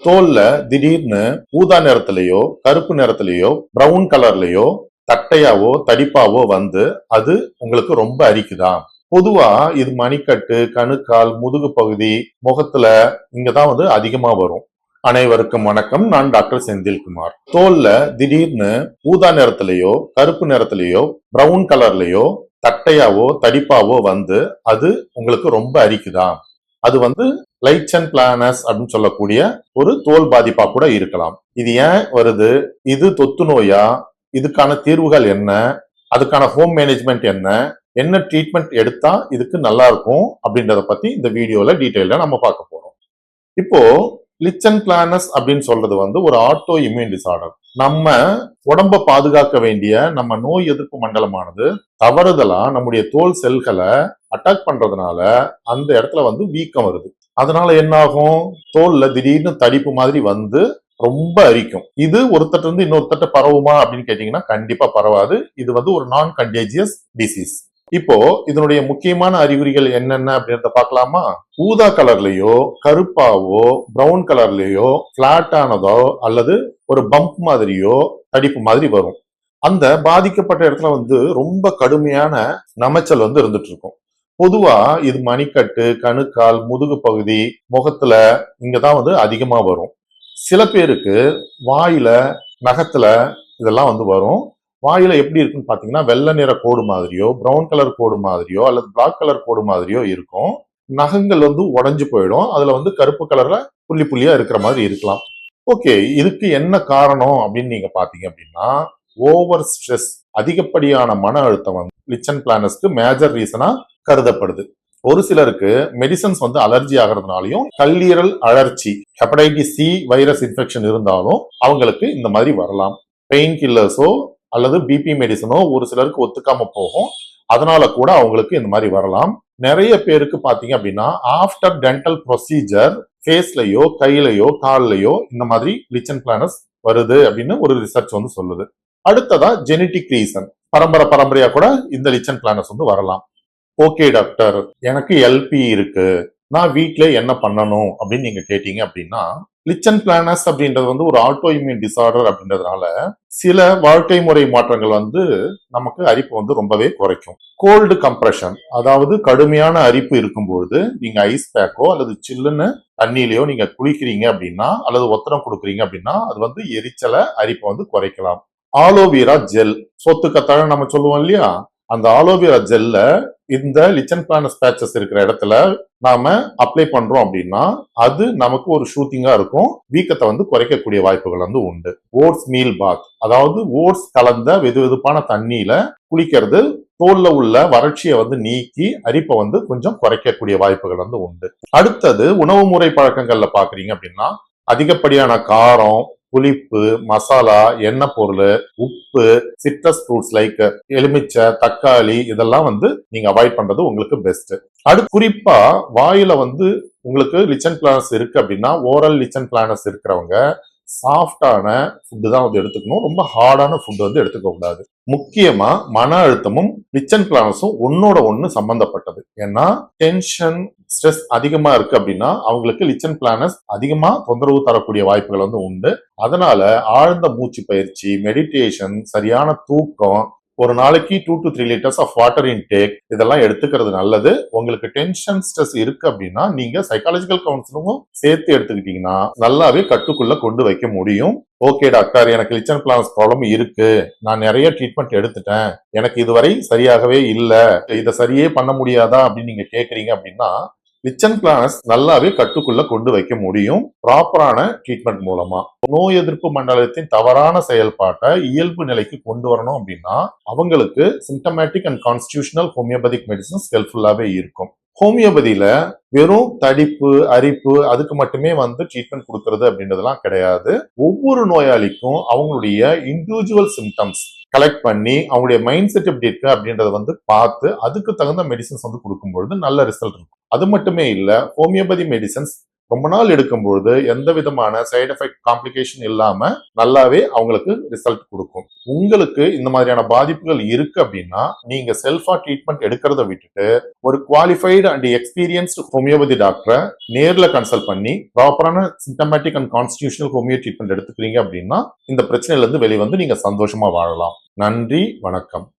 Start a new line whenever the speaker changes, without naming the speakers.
தோல்ல திடீர்னு ஊதா நிறத்திலேயோ கருப்பு நிறத்திலேயோ பிரவுன் கலர்லயோ தட்டையாவோ தடிப்பாவோ வந்து அது உங்களுக்கு ரொம்ப அரிக்குதா? பொதுவா இது மணிக்கட்டு, கணுக்கால், முதுகு பகுதி, முகத்துல இங்கதான் வந்து அதிகமா வரும். அனைவருக்கும் வணக்கம். நான் டாக்டர் செந்தில்குமார். தோல்ல திடீர்னு ஊதா நிறத்திலேயோ கருப்பு நிறத்திலேயோ பிரவுன் கலர்லயோ தட்டையாவோ தடிப்பாவோ வந்து அது உங்களுக்கு ரொம்ப அரிக்குதா? அது வந்து லைச்சன் பிளானஸ் அப்படின்னு சொல்லக்கூடிய ஒரு தோல் பாதிப்பா கூட இருக்கலாம். இது ஏன் வருது? இது தொத்து நோயா? இதுக்கான தீர்வுகள் என்ன? அதுக்கான ஹோம் மேனேஜ்மெண்ட் என்ன? என்ன ட்ரீட்மெண்ட் எடுத்தா இதுக்கு நல்லா இருக்கும் அப்படின்றத பத்தி இந்த வீடியோல டீடைல்டா நம்ம பார்க்க போறோம். இப்போ லிச்சன் பிளானஸ் அப்படின்னு சொல்றது வந்து ஒரு ஆட்டோ இம்யூன் டிசார்டர். நம்ம உடம்ப பாதுகாக்க வேண்டிய நம்ம நோய் எதிர்ப்பு மண்டலமானது தவறுதலா நம்முடைய தோல் செல்களை அட்டாக் பண்றதுனால அந்த இடத்துல வந்து வீக்கம் வருது. அதனால என்ன ஆகும்? தோல்ல திடீர்னு தடிப்பு மாதிரி வந்து ரொம்ப அரிக்கும். இது ஒருத்தட்ட இருந்து இன்னொருத்தட்ட பரவுமா அப்படின்னு கேட்டீங்கன்னா கண்டிப்பா பரவாது. இது வந்து ஒரு நான் கண்டேஜியஸ் டிசீஸ். இப்போ இதனுடைய முக்கியமான அறிகுறிகள் என்னென்ன அப்படின்றத பார்க்கலாமா? ஊதா கலர்லயோ கருப்பாவோ பிரவுன் கலர்லயோ பிளாட் ஆனதோ அல்லது ஒரு பம்ப் மாதிரியோ தடிப்பு மாதிரி வரும். அந்த பாதிக்கப்பட்ட இடத்துல வந்து ரொம்ப கடுமையான நமைச்சல் வந்து இருந்துட்டு இருக்கும். பொதுவா இது மணிக்கட்டு, கணுக்கால், முதுகு பகுதி, முகத்துல இங்கதான் வந்து அதிகமா வரும். சில பேருக்கு வாயில, நகத்துல இதெல்லாம் வந்து வரும். வாயில எப்படி இருக்குன்னு பாத்தீங்கன்னா வெள்ளை நிற கோடு மாதிரியோ பிரவுன் கலர் கோடு மாதிரியோ அல்லது பிளாக் கலர் கோடு மாதிரியோ இருக்கும். நகங்கள் வந்து உடைஞ்சு போயிடும். அதுல வந்து கருப்பு கலர்ல புள்ளி புள்ளியா இருக்கிற மாதிரி இருக்கலாம். ஓகே, இதுக்கு என்ன காரணம் அப்படின்னு நீங்க பாத்தீங்க அப்படின்னா ஓவர் ஸ்ட்ரெஸ், அதிகப்படியான மன அழுத்தம் வந்து லிச்சன் பிளானஸ்க்கு மேஜர் ரீசனா கருதப்படுது. ஒரு சிலருக்கு மெடிசன்ஸ் வந்து அலர்ஜி ஆகிறதுனாலையும் கல்லீரல் அழற்சி, ஹெப்படைட்டிஸ் சி வைரஸ் இன்ஃபெக்ஷன் இருந்தாலும் அவங்களுக்கு இந்த மாதிரி வரலாம். பெயின் கில்லர்ஸோ அல்லது பிபி மெடிசனோ ஒரு சிலருக்கு ஒத்துக்காம போகும். அதனால கூட அவங்களுக்கு இந்த மாதிரி வரலாம். நிறைய பேருக்கு பாத்தீங்க அப்படின்னா ஆஃப்டர் டென்டல் ப்ரொசீஜர் ஃபேஸ்லயோ கையிலயோ கால்லயோ இந்த மாதிரி லிச்சன் பிளானஸ் வருது அப்படின்னு ஒரு ரிசர்ச் வந்து சொல்லுது. அடுத்ததா ஜெனட்டிக் ரீசன், பரம்பரையா கூட இந்த லிச்சன் பிளானஸ் வந்து வரலாம். ஓகே டாக்டர், எனக்கு எல்பி இருக்கு, நான் வீட்ல என்ன பண்ணணும் அப்படின்னு நீங்க கேட்டீங்க அப்படின்னா லிச்சன் பிளானஸ் அப்படின்றது வந்து ஒரு ஆட்டோ இம்யூன் டிசார்டர் அப்படின்றதுனால சில வாழ்க்கை முறை மாற்றங்கள் வந்து நமக்கு அரிப்பு வந்து ரொம்பவே குறைக்கும். கோல்டு கம்ப்ரெஷன், அதாவது கடுமையான அரிப்பு இருக்கும்பொழுது நீங்க ஐஸ் பேக்கோ அல்லது சில்லுன்னு தண்ணியிலையோ நீங்க குளிக்கிறீங்க அப்படின்னா அல்லது ஒத்தடம் கொடுக்குறீங்க அப்படின்னா அது வந்து எரிச்சலை அரிப்பை வந்து குறைக்கலாம். ஆலோவேரா ஜெல், சொத்து கத்தாழ நம்ம சொல்லுவோம் இல்லையா, அந்த ஆலோவேரா ஜெல்ல இந்த லிச்சன் பிளானஸ் பேச்சஸ் இருக்கிற இடத்துல நாம அப்ளை பண்றோம் அப்படின்னா அது நமக்கு ஒரு ஷூட்டிங்கா இருக்கும். வீக்கத்தை வந்து குறைக்கக்கூடிய வாய்ப்புகள் வந்து உண்டு. ஓட்ஸ் மீல் பாத், அதாவது ஓட்ஸ் கலந்த வெதுவெதுப்பான தண்ணியில குளிக்கிறது தோல்ல உள்ள வறட்சியை வந்து நீக்கி அரிப்பை வந்து கொஞ்சம் குறைக்கக்கூடிய வாய்ப்புகள் வந்து உண்டு. அடுத்தது உணவு முறை பழக்கங்கள்ல பாக்குறீங்க அப்படின்னா அதிகப்படியான காரம், புளிப்பு, மசாலா, எண்ணெய் பொருள், உப்பு, சிட்ரஸ் ஃப்ரூட்ஸ் லைக் எலுமிச்சை, தக்காளி இதெல்லாம் வந்து நீங்க அவாய்ட் பண்றது உங்களுக்கு பெஸ்ட். அடுத்து குறிப்பா வாயில வந்து உங்களுக்கு லிச்சன் பிளானஸ் இருக்கு அப்படின்னா ஓரல் லிச்சன் பிளானஸ் இருக்கிறவங்க சாஃப்டான ஃபுட்டு தான் வந்து எடுத்துக்கணும். ரொம்ப ஹார்டான ஃபுட் வந்து எடுத்துக்க கூடாது. முக்கியமா மன அழுத்தமும் லிச்சன் பிளானஸும் ஒன்னோட ஒண்ணு சம்பந்தப்பட்டது. ஏன்னா டென்ஷன், ஸ்ட்ரெஸ் அதிகமா இருக்கு அப்படின்னா அவங்களுக்கு லிச்சன் பிளானஸ் அதிகமா தொந்தரவு தரக்கூடிய வாய்ப்புகள் வந்து உண்டு. அதனால ஆழ்ந்த மூச்சு பயிற்சி, மெடிடேஷன், சரியான தூக்கம், ஒரு நாளைக்கு 2 to 3 liters of water intake இதெல்லாம் எடுத்துக்கிறது நல்லது. உங்களுக்கு டென்ஷன் ஸ்ட்ரெஸ் இருக்கு அப்படின்னா நீங்க சைக்காலஜிக்கல் கவுன்சிலிங்கும் சேர்த்து எடுத்துக்கிட்டீங்கன்னா நல்லாவே கட்டுக்குள்ள கொண்டு வைக்க முடியும். ஓகே டாக்டர், எனக்கு லிச்சன் பிளானஸ் ப்ராப்ளம் இருக்கு, நான் நிறைய ட்ரீட்மெண்ட் எடுத்துட்டேன், எனக்கு இதுவரை சரியாகவே இல்லை, இதை சரியே பண்ண முடியாதா அப்படின்னு நீங்க கேக்குறீங்க அப்படின்னா லிச்சன் பிளானஸ் நல்லாவே கட்டுக்குள்ள கொண்டு வைக்க முடியும் ப்ராப்பரான ட்ரீட்மெண்ட் மூலமா. நோய் எதிர்ப்பு மண்டலத்தின் தவறான செயல்பாட்டை இயல்பு நிலைக்கு கொண்டு வரணும் அப்படின்னா அவங்களுக்கு symptomatic and constitutional homeopathic medicines ஹெல்ப்ஃபுல்லாவே இருக்கும். ஹோமியோபதியில வெறும் தடிப்பு, அரிப்பு அதுக்கு மட்டுமே வந்து ட்ரீட்மெண்ட் கொடுக்கறது அப்படின்றதெல்லாம் கிடையாது. ஒவ்வொரு நோயாளிக்கும் அவங்களுடைய இண்டிவிஜுவல் சிம்டம்ஸ் கலெக்ட் பண்ணி அவங்களுடைய மைண்ட் செட் எப்படி இருக்கு அப்படின்றத வந்து பார்த்து அதுக்கு தகுந்த மெடிசன்ஸ் வந்து கொடுக்கும்பொழுது நல்ல ரிசல்ட் இருக்கும். அது மட்டுமே இல்ல, ஹோமியோபதி மெடிசன்ஸ் ரொம்ப நாள் எடுக்கும்போது எந்த விதமான சைடு எஃபெக்ட் காம்ப்ளிகேஷன் இல்லாம நல்லாவே அவங்களுக்கு ரிசல்ட் கொடுக்கும். உங்களுக்கு இந்த மாதிரியான பாதிப்புகள் இருக்கு அப்படின்னா நீங்க செல்ஃபா ட்ரீட்மெண்ட் எடுக்கிறத விட்டுட்டு ஒரு குவாலிஃபைடு அண்ட் எக்ஸ்பீரியன்ஸ்டு ஹோமியோபதி டாக்டரை நேர்ல கன்சல்ட் பண்ணி ப்ராப்பரான symptomatic and constitutional homeo treatment எடுத்துக்கிறீங்க அப்படின்னா இந்த பிரச்சனையில இருந்து வெளிவந்து நீங்க சந்தோஷமா வாழலாம். நன்றி, வணக்கம்.